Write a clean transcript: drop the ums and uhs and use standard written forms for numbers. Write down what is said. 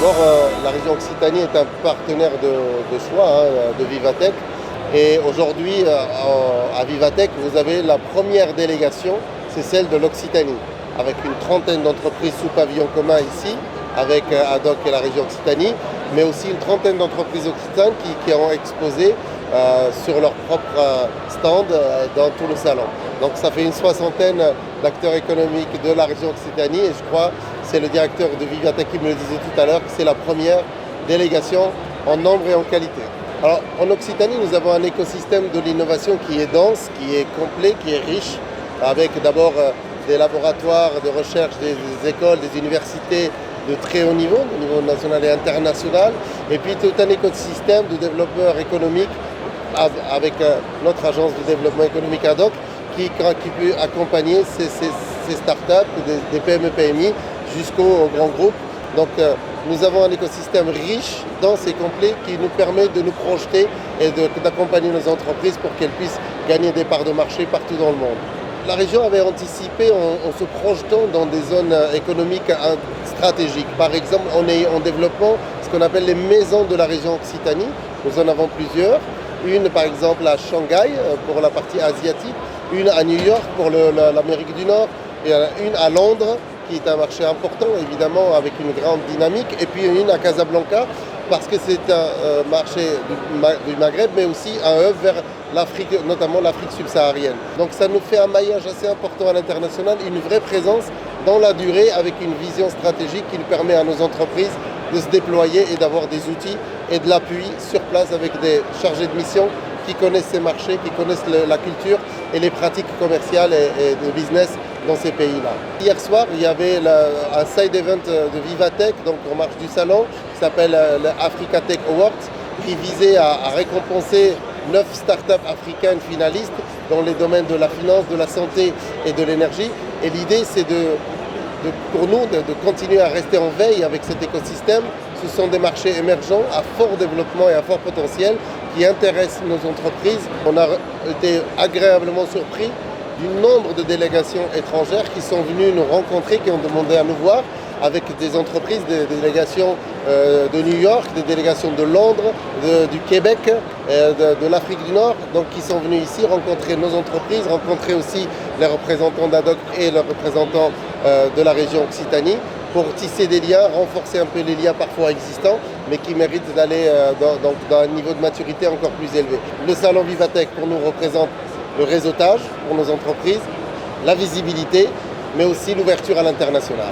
D'abord, la région Occitanie est un partenaire de choix de Vivatech. Et aujourd'hui, à Vivatech, vous avez la première délégation, c'est celle de l'Occitanie, avec une trentaine d'entreprises sous pavillon commun ici, avec ADOC et la région Occitanie, mais aussi une trentaine d'entreprises occitanes qui ont exposé sur leur propre stand dans tout le salon. Donc ça fait une soixantaine d'acteurs économiques de la région Occitanie et je crois, c'est le directeur de Vivatech qui me le disait tout à l'heure, que c'est la première délégation en nombre et en qualité. Alors en Occitanie, nous avons un écosystème de l'innovation qui est dense, qui est complet, qui est riche, avec d'abord des laboratoires de recherche, des écoles, des universités de très haut niveau national et international, et puis tout un écosystème de développeurs économiques avec notre agence de développement économique ADOC qui peut accompagner ces startups, des PME-PMI jusqu'aux grands groupes. Donc nous avons un écosystème riche, dense et complet qui nous permet de nous projeter et d'accompagner nos entreprises pour qu'elles puissent gagner des parts de marché partout dans le monde. La région avait anticipé en se projetant dans des zones économiques stratégiques. Par exemple, on est en développement ce qu'on appelle les maisons de la région Occitanie. Nous en avons plusieurs. Une par exemple à Shanghai pour la partie asiatique, une à New York pour l'Amérique du Nord et une à Londres qui est un marché important évidemment avec une grande dynamique et puis une à Casablanca parce que c'est un marché du Maghreb mais aussi un hub vers l'Afrique, notamment l'Afrique subsaharienne. Donc ça nous fait un maillage assez important à l'international, une vraie présence dans la durée avec une vision stratégique qui permet à nos entreprises de se déployer et d'avoir des outils et de l'appui sur place avec des chargés de mission qui connaissent ces marchés, qui connaissent la culture et les pratiques commerciales et de business dans ces pays-là. Hier soir, il y avait un side event de Vivatech, donc en marge du salon, qui s'appelle le Africa Tech Awards, qui visait à récompenser 9 startups africaines finalistes dans les domaines de la finance, de la santé et de l'énergie. Et l'idée, c'est pour nous de continuer à rester en veille avec cet écosystème. Ce sont des marchés émergents à fort développement et à fort potentiel qui intéressent nos entreprises. On a été agréablement surpris du nombre de délégations étrangères qui sont venues nous rencontrer, qui ont demandé à nous voir, avec des entreprises, des délégations de New York, des délégations de Londres, du Québec, de l'Afrique du Nord, donc qui sont venus ici rencontrer nos entreprises, rencontrer aussi les représentants d'ADOC et les représentants de la région Occitanie, pour tisser des liens, renforcer un peu les liens parfois existants, mais qui méritent d'aller dans un niveau de maturité encore plus élevé. Le salon Vivatech pour nous représente le réseautage pour nos entreprises, la visibilité, mais aussi l'ouverture à l'international.